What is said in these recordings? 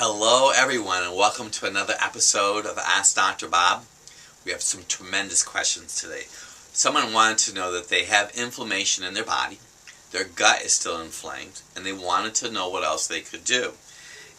Hello everyone and welcome to another episode of Ask Dr. Bob. We have some tremendous questions today. Someone wanted to know that they have inflammation in their body, their gut is still inflamed, and they wanted to know what else they could do.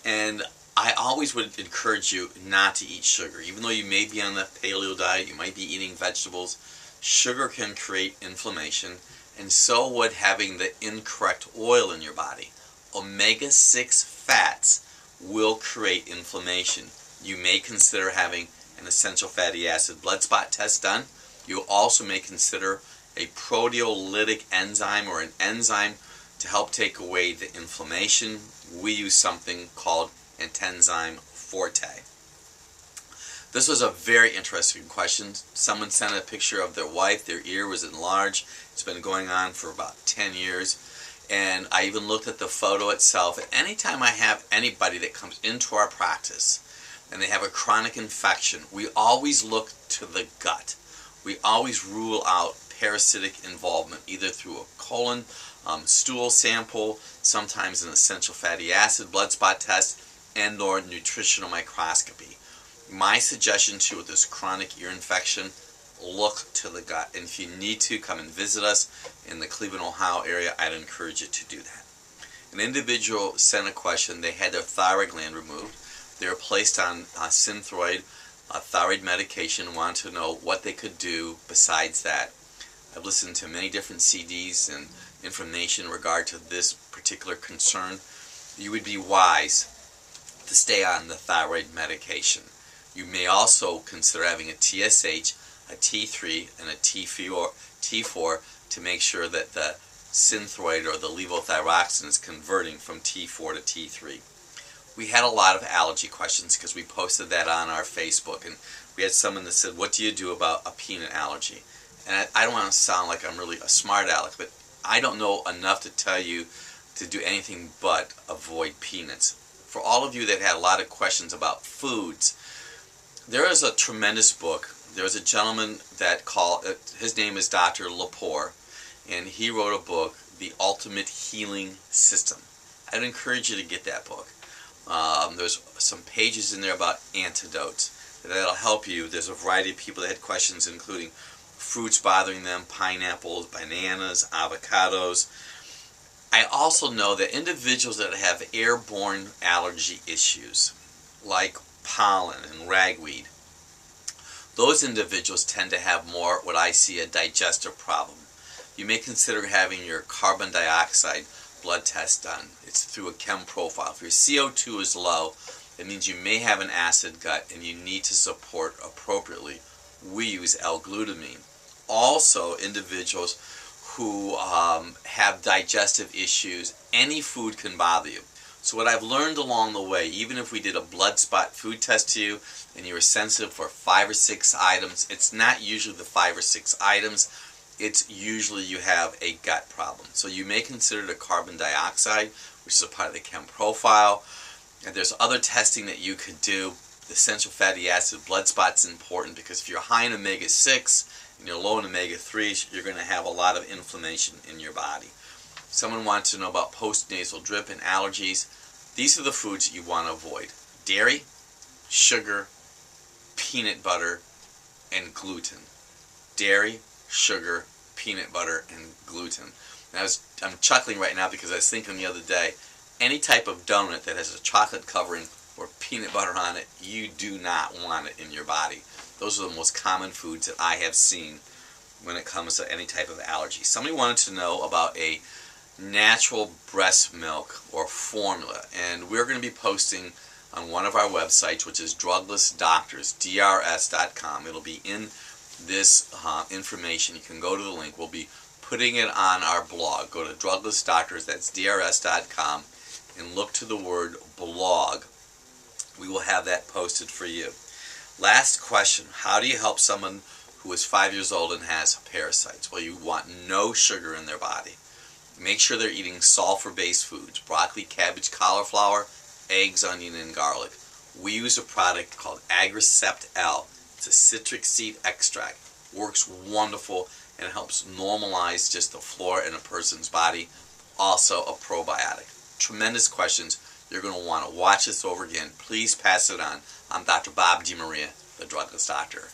And I always would encourage you not to eat sugar. Even though you may be on the paleo diet, you might be eating vegetables, sugar can create inflammation, and so would having the incorrect oil in your body. Omega-6 fats will create inflammation. You may consider having an essential fatty acid blood spot test done. You also may consider a proteolytic enzyme or an enzyme to help take away the inflammation. We use something called Entenzyme Forte. This was a very interesting question. Someone sent a picture of their wife. Their ear was enlarged. It's been going on for about 10 years. And I even looked at the photo itself. And anytime I have anybody that comes into our practice and they have a chronic infection, we always look to the gut. We always rule out parasitic involvement, either through a colon, stool sample, sometimes an essential fatty acid blood spot test, and or nutritional microscopy. My suggestion to you with this chronic ear infection, look to the gut. And if you need to, come and visit us in the Cleveland, Ohio area. I'd encourage you to do that. An individual sent a question. They had their thyroid gland removed. They were placed on Synthroid, a thyroid medication, and wanted to know what they could do besides that. I've listened to many different CDs and information in regard to this particular concern. You would be wise to stay on the thyroid medication. You may also consider having a TSH, a T3, and a T4 to make sure that the Synthroid or the levothyroxine is converting from T4 to T3. We had a lot of allergy questions because we posted that on our Facebook, and we had someone that said, what do you do about a peanut allergy? And I don't want to sound like I'm really a smart aleck, but I don't know enough to tell you to do anything but avoid peanuts. For all of you that had a lot of questions about foods, there is a tremendous book. There's a gentleman that his name is Dr. Lepore, and he wrote a book, The Ultimate Healing System. I'd encourage you to get that book. There's some pages in there about antidotes that'll help you. There's a variety of people that had questions, including fruits bothering them, pineapples, bananas, avocados. I also know that individuals that have airborne allergy issues, like pollen and ragweed, those individuals tend to have more what I see a digestive problem. You may consider having your carbon dioxide blood test done. It's through a chem profile. If your CO2 is low, it means you may have an acid gut and you need to support appropriately. We use L-glutamine. Also, individuals who have digestive issues, any food can bother you. So what I've learned along the way, even if we did a blood spot food test to you and you were sensitive for 5 or 6 items, it's not usually the 5 or 6 items. It's usually you have a gut problem. So you may consider the carbon dioxide, which is a part of the chem profile. And there's other testing that you could do. The essential fatty acid blood spot's important because if you're high in omega-6 and you're low in omega-3, you're going to have a lot of inflammation in your body. Someone wants to know about postnasal drip and allergies. These are the foods you want to avoid: dairy, sugar, peanut butter, and gluten. Dairy, sugar, peanut butter, and gluten. And I'm chuckling right now because I was thinking the other day, any type of donut that has a chocolate covering or peanut butter on it, you do not want it in your body. Those are the most common foods that I have seen when it comes to any type of allergy. Somebody wanted to know about a natural breast milk or formula, and we're going to be posting on one of our websites, which is Drugless Doctors, drs.com. It'll be in this information. You can go to the link. We'll be putting it on our blog. Go to Drugless Doctors, that's drs.com, and look to the word blog. We will have that posted for you. Last question: how do you help someone who is 5 years old and has parasites? Well, you want no sugar in their body. Make sure they're eating sulfur-based foods: broccoli, cabbage, cauliflower, eggs, onion, and garlic. We use a product called Agricept L. It's a citric seed extract. Works wonderful and helps normalize just the flora in a person's body. Also a probiotic. Tremendous questions. You're going to want to watch this over again. Please pass it on. I'm Dr. Bob DeMaria, the Drugless Doctor.